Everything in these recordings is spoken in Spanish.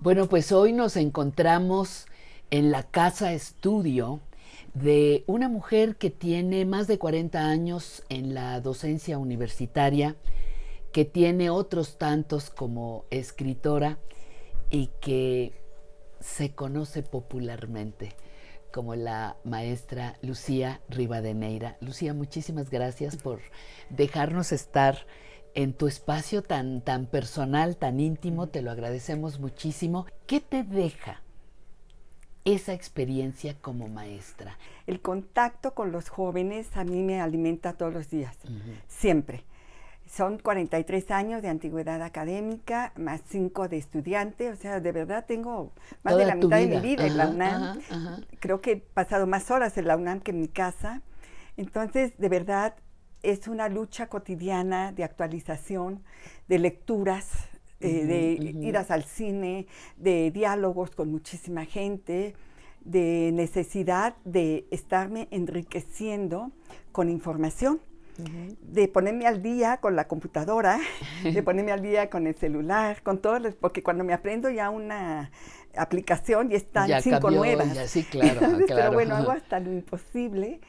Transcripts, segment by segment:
Bueno, pues hoy nos encontramos en la casa estudio de una mujer que tiene más de 40 años en la docencia universitaria, que tiene otros tantos como escritora y que se conoce popularmente como la maestra Lucía Rivadeneira. Lucía, muchísimas gracias por dejarnos estar en tu espacio tan personal, tan íntimo. Te lo agradecemos muchísimo. ¿Qué te deja esa experiencia como maestra? El contacto con los jóvenes a mí me alimenta todos los días, siempre. Son 43 años de antigüedad académica, más 5 de estudiante, o sea, de verdad tengo más Toda de la tu mitad vida de mi vida en la UNAM. Ajá. Creo que he pasado más horas en la UNAM que en mi casa. Entonces, de verdad, es una lucha cotidiana de actualización, de lecturas, de idas al cine, de diálogos con muchísima gente, de necesidad de estarme enriqueciendo con información, de ponerme al día con la computadora, de ponerme al día con el celular, con todo, porque cuando me aprendo ya una aplicación ya están ya 5 cambió, nuevas. Ya, sí, claro, Entonces, claro. Pero bueno, hago hasta lo imposible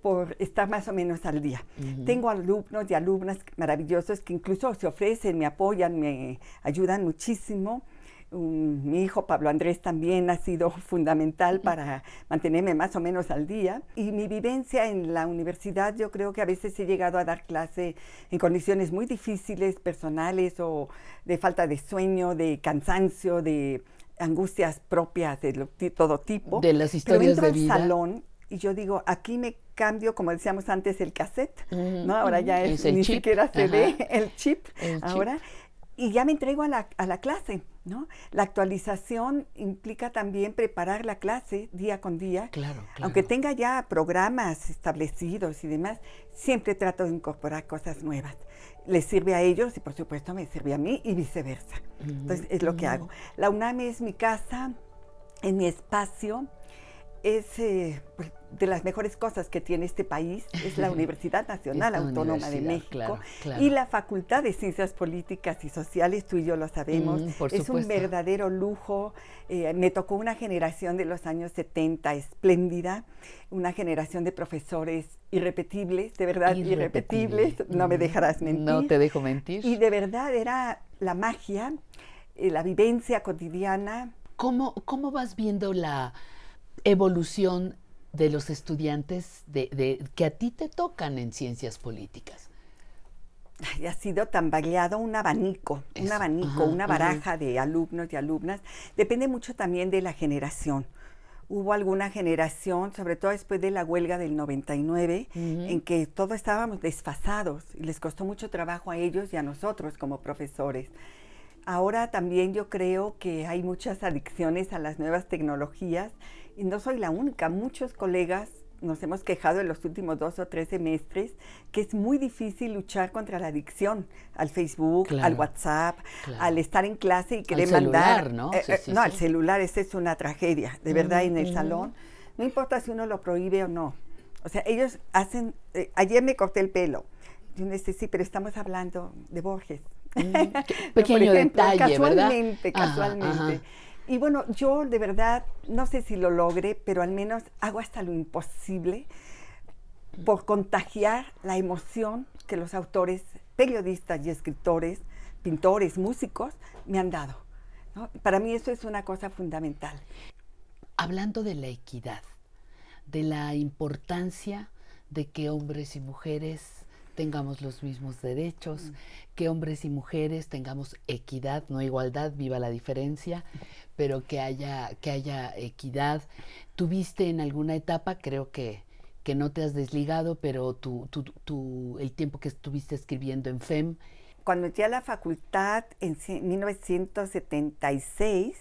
por estar más o menos al día. Tengo alumnos y alumnas maravillosos que incluso se ofrecen, me apoyan, me ayudan muchísimo. Mi hijo Pablo Andrés también ha sido fundamental para mantenerme más o menos al día. Y mi vivencia en la universidad, yo creo que a veces he llegado a dar clase en condiciones muy difíciles, personales o de falta de sueño, de cansancio, de angustias propias de todo tipo. De las historias Pero entro de vida. al salón y yo digo, aquí me cambio, como decíamos antes, el cassette, ¿no? Ahora ya es el ni chip. siquiera se ve el chip ahora. Chip. Y ya me entrego a la clase, ¿no? La actualización implica también preparar la clase día con día. Claro. Aunque tenga ya programas establecidos y demás, siempre trato de incorporar cosas nuevas. Les sirve a ellos y por supuesto me sirve a mí y viceversa. Entonces es lo que hago. La UNAM es mi casa, es mi espacio. Es pues, de las mejores cosas que tiene este país, es la Universidad Nacional Autónoma de México y la Facultad de Ciencias Políticas y Sociales, tú y yo lo sabemos, es un verdadero lujo. Me tocó una generación de los años 70 espléndida, una generación de profesores irrepetibles, de verdad irrepetibles, no me dejarás mentir. No te dejo mentir. Y de verdad era la magia, la vivencia cotidiana. ¿Cómo vas viendo la evolución de los estudiantes que a ti te tocan en ciencias políticas? Ha sido tan variado un abanico, una baraja de alumnos y alumnas. Depende mucho también de la generación. Hubo alguna generación, sobre todo después de la huelga del 99, en que todos estábamos desfasados y les costó mucho trabajo a ellos y a nosotros como profesores. Ahora también yo creo que hay muchas adicciones a las nuevas tecnologías y no soy la única. Muchos colegas nos hemos quejado en los últimos 2 o 3 semestres que es muy difícil luchar contra la adicción al Facebook, al WhatsApp, al estar en clase y querer mandar. ¿No? Al celular, esa es una tragedia, de verdad, en el salón. No importa si uno lo prohíbe o no. O sea, ellos hacen... ayer me corté el pelo. Yo no sé, sí, pero estamos hablando de Borges. Pequeño detalle, casualmente, ¿verdad? Casualmente. Y bueno, yo de verdad, no sé si lo logre, pero al menos hago hasta lo imposible por contagiar la emoción que los autores, periodistas y escritores, pintores, músicos, me han dado, ¿no? Para mí eso es una cosa fundamental. Hablando de la equidad, de la importancia de que hombres y mujeres tengamos los mismos derechos, que hombres y mujeres tengamos equidad, no igualdad, viva la diferencia, pero que haya equidad. ¿Tuviste en alguna etapa, creo que no te has desligado, pero el tiempo que estuviste escribiendo en FEM? Cuando entré a la facultad en 1976,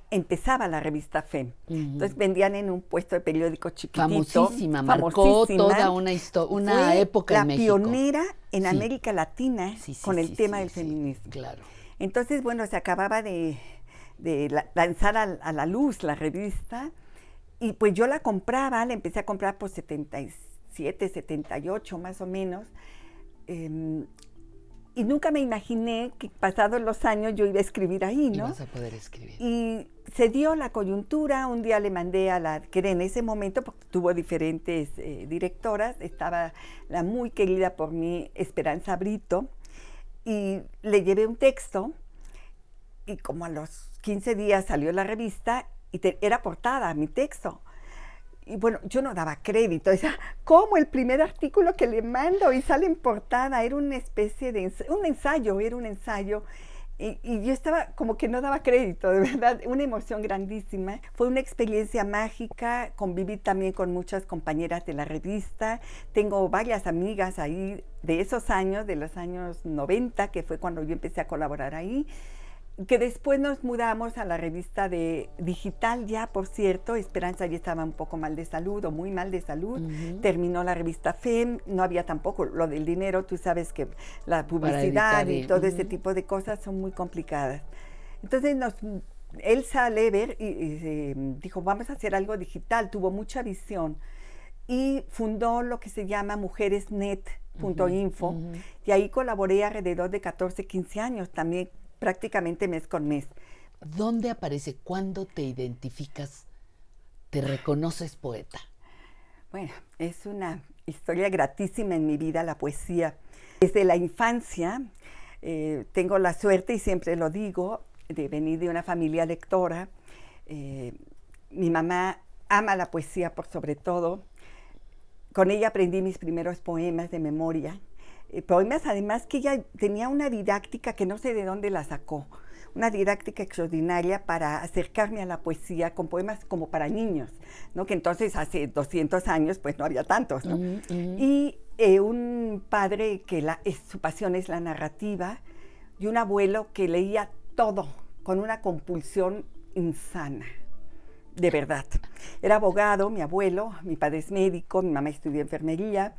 empezaba la revista FEM. Entonces vendían en un puesto de periódico chiquitito. Famosísima, marcó toda una época en México. La pionera en América Latina con el tema del feminismo. Claro. Entonces, bueno, se acababa de lanzar a la luz la revista y pues yo la compraba, la empecé a comprar por 77, 78 más o menos. Y nunca me imaginé que pasados los años yo iba a escribir ahí, ¿no? Ibas a poder escribir. Y se dio la coyuntura, un día le mandé a la que era en ese momento, porque tuvo diferentes directoras, estaba la muy querida por mí Esperanza Brito, y le llevé un texto, y como a los 15 días salió la revista, y era portada mi texto. Y bueno, yo no daba crédito, decía, ¿cómo el primer artículo que le mando y sale en portada? Era una especie de un ensayo, y yo estaba como que no daba crédito, de verdad, una emoción grandísima. Fue una experiencia mágica, conviví también con muchas compañeras de la revista, tengo varias amigas ahí de esos años, de los años 90, que fue cuando yo empecé a colaborar ahí, que después nos mudamos a la revista de digital ya, por cierto. Esperanza ya estaba un poco mal de salud o muy mal de salud. Terminó la revista FEM, no había tampoco lo del dinero, tú sabes que la publicidad y todo ese tipo de cosas son muy complicadas. Entonces Elsa Lever dijo, vamos a hacer algo digital, tuvo mucha visión y fundó lo que se llama mujeresnet.info y ahí colaboré alrededor de 14, 15 años también, prácticamente mes con mes. ¿Dónde aparece? ¿Cuándo te identificas? ¿Te reconoces poeta? Bueno, es una historia gratísima en mi vida, la poesía. Desde la infancia tengo la suerte, y siempre lo digo, de venir de una familia lectora. Mi mamá ama la poesía por sobre todo. Con ella aprendí mis primeros poemas de memoria. Poemas además que ella tenía una didáctica que no sé de dónde la sacó, una didáctica extraordinaria para acercarme a la poesía con poemas como para niños, ¿no? Que entonces hace 200 años pues no había tantos, ¿no? Y un padre que su pasión es la narrativa, y un abuelo que leía todo con una compulsión insana, de verdad. Era abogado, mi abuelo, mi padre es médico, mi mamá estudió enfermería,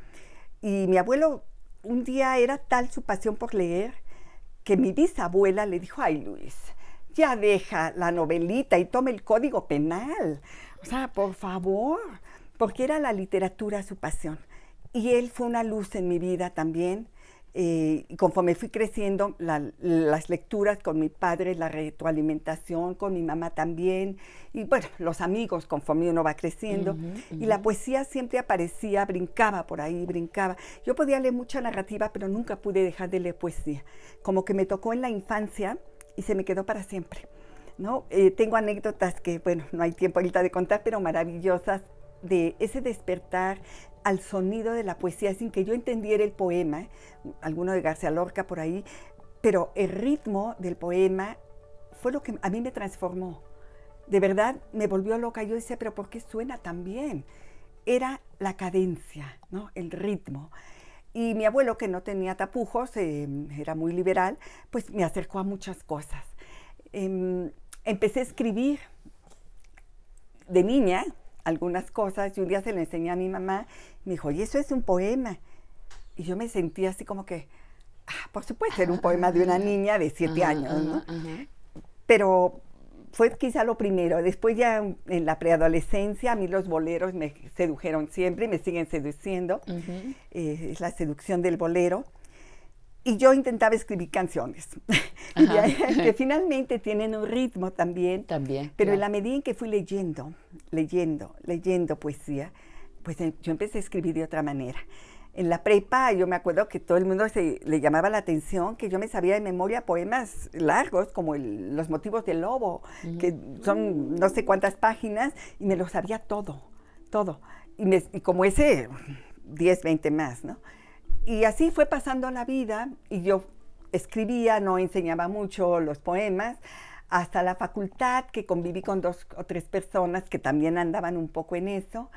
y mi abuelo un día era tal su pasión por leer que mi bisabuela le dijo, ay Luis, ya deja la novelita y toma el Código Penal. O sea, por favor, porque era la literatura su pasión. Y él fue una luz en mi vida también. Y conforme fui creciendo, las lecturas con mi padre, la retroalimentación con mi mamá también, y bueno, los amigos conforme uno va creciendo, y la poesía siempre aparecía, brincaba por ahí, brincaba. Yo podía leer mucha narrativa, pero nunca pude dejar de leer poesía, como que me tocó en la infancia y se me quedó para siempre, ¿no? Tengo anécdotas que, bueno, no hay tiempo ahorita de contar, pero maravillosas, de ese despertar al sonido de la poesía sin que yo entendiera el poema, alguno de García Lorca por ahí, pero el ritmo del poema fue lo que a mí me transformó. De verdad me volvió loca. Yo decía, pero ¿por qué suena tan bien? Era la cadencia, ¿no? El ritmo. Y mi abuelo, que no tenía tapujos, era muy liberal, pues me acercó a muchas cosas. Empecé a escribir de niña algunas cosas, y un día se lo enseñé a mi mamá, me dijo, y eso es un poema. Y yo me sentía así como que, por supuesto, era un poema de una niña de 7 años, ¿no? Pero fue quizá lo primero. Después ya en la preadolescencia, a mí los boleros me sedujeron siempre y me siguen seduciendo. Es la seducción del bolero. Y yo intentaba escribir canciones, que finalmente tienen un ritmo también. Pero en la medida en que fui leyendo poesía, pues yo empecé a escribir de otra manera. En la prepa yo me acuerdo que todo el mundo le llamaba la atención que yo me sabía de memoria poemas largos, como Los motivos del lobo, que son no sé cuántas páginas, y me lo sabía todo. Y como ese, 10, 20 más, ¿no? Y así fue pasando la vida, y yo escribía, no enseñaba mucho los poemas, hasta la facultad, que conviví con 2 o 3 personas que también andaban un poco en eso,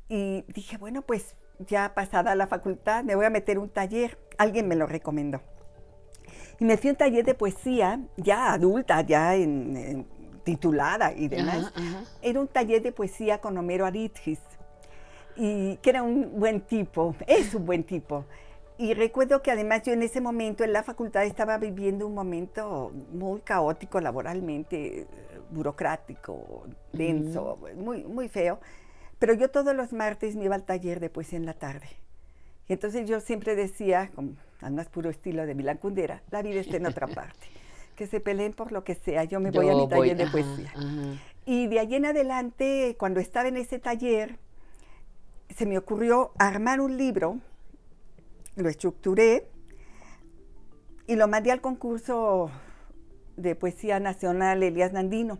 y dije, bueno, pues ya pasada la facultad me voy a meter un taller, alguien me lo recomendó. Y me fui a un taller de poesía, ya adulta, ya titulada y demás. Era un taller de poesía con Homero Aridgis, y que era un buen tipo, es un buen tipo. Y recuerdo que además yo en ese momento en la facultad estaba viviendo un momento muy caótico laboralmente, burocrático, denso, muy, muy feo. Pero yo todos los martes me iba al taller de poesía en la tarde. Y entonces yo siempre decía, al más puro estilo de Milán Kundera, la vida está en otra parte. Que se peleen por lo que sea, yo me voy a mi taller de poesía. Y de allí en adelante, cuando estaba en ese taller, se me ocurrió armar un libro, lo estructuré y lo mandé al concurso de poesía nacional Elías Nandino.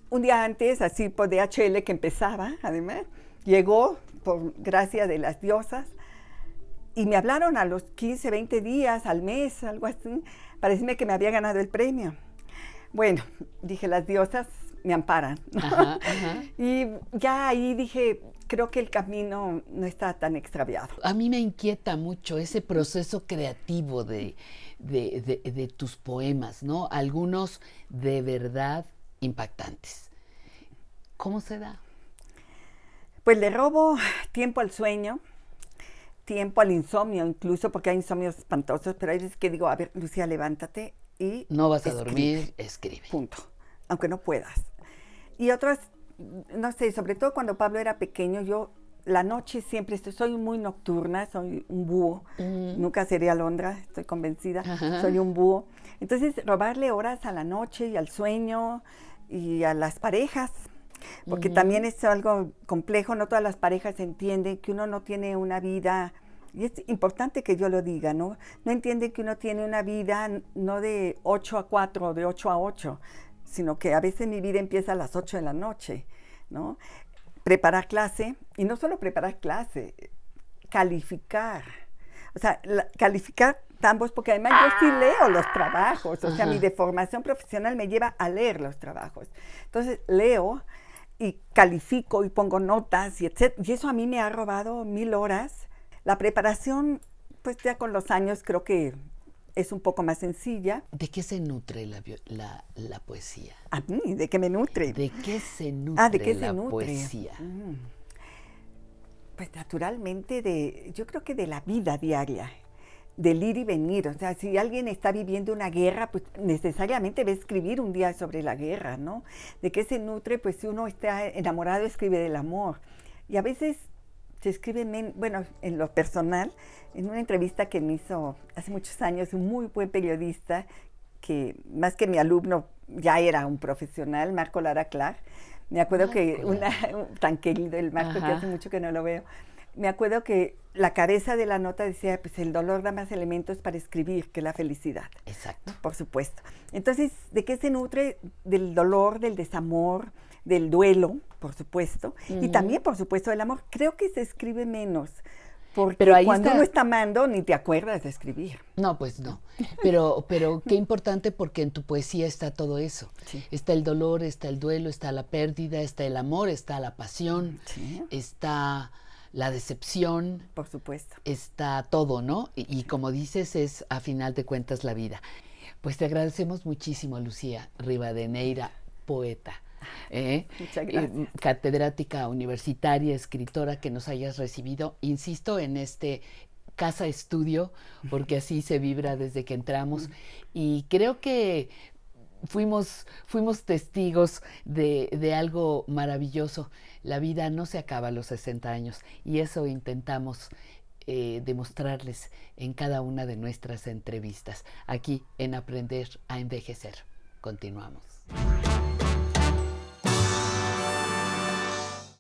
Un día antes, así por DHL que empezaba, además, llegó por gracia de las diosas y me hablaron a los 15, 20 días, al mes, algo así, para decirme que me había ganado el premio. Bueno, dije, las diosas me amparan, ¿no? Y ya ahí dije, creo que el camino no está tan extraviado. A mí me inquieta mucho ese proceso creativo de tus poemas, ¿no? Algunos de verdad impactantes. ¿Cómo se da? Pues le robo tiempo al sueño, tiempo al insomnio, incluso porque hay insomnios espantosos, pero hay veces que digo, a ver, Lucía, levántate y no vas a dormir, escribe. Punto, aunque no puedas. Y otras, no sé, sobre todo cuando Pablo era pequeño, yo la noche siempre soy muy nocturna, soy un búho, nunca seré alondra, estoy convencida, soy un búho. Entonces, robarle horas a la noche y al sueño y a las parejas, porque también es algo complejo, no todas las parejas entienden que uno no tiene una vida, y es importante que yo lo diga, ¿no? No entienden que uno tiene una vida no de 8 a 4, de 8 a 8, sino que a veces mi vida empieza a las 8 de la noche, ¿no? Preparar clase, y no solo preparar clase, calificar. O sea, calificar ambos, porque además yo sí leo los trabajos, o sea, mi deformación profesional me lleva a leer los trabajos. Entonces, leo y califico y pongo notas, y etcétera, y eso a mí me ha robado 1000 horas. La preparación, pues ya con los años creo que es un poco más sencilla. ¿De qué se nutre la poesía? A mí, ¿de qué me nutre? ¿De qué se nutre ¿de qué la se nutre? poesía? Pues naturalmente yo creo que de la vida diaria, del ir y venir. O sea, si alguien está viviendo una guerra, pues necesariamente va a escribir un día sobre la guerra, ¿no? ¿De qué se nutre? Pues si uno está enamorado, escribe del amor. Y a veces se escribe, bueno, en lo personal, en una entrevista que me hizo hace muchos años un muy buen periodista, que más que mi alumno ya era un profesional, Marco Lara Clark. Me acuerdo que tan querido el Marco, que hace mucho que no lo veo. Me acuerdo que la cabeza de la nota decía, pues el dolor da más elementos para escribir que la felicidad. Exacto. Por supuesto. Entonces, ¿de qué se nutre? Del dolor, del desamor, del duelo, por supuesto, y también, por supuesto, del amor. Creo que se escribe menos, porque cuando uno está amando, ni te acuerdas de escribir. No, pues no. Pero qué importante, porque en tu poesía está todo eso. Sí. Está el dolor, está el duelo, está la pérdida, está el amor, está la pasión, está la decepción. Por supuesto. Está todo, ¿no? Y como dices, es a final de cuentas la vida. Pues te agradecemos muchísimo, Lucía Rivadeneira, poeta. Muchas gracias. Catedrática universitaria, escritora, que nos hayas recibido, insisto, en este casa estudio, porque así se vibra desde que entramos, y creo que fuimos testigos de algo maravilloso. La vida no se acaba a los 60 años, y eso intentamos demostrarles en cada una de nuestras entrevistas, aquí en Aprender a Envejecer. Continuamos.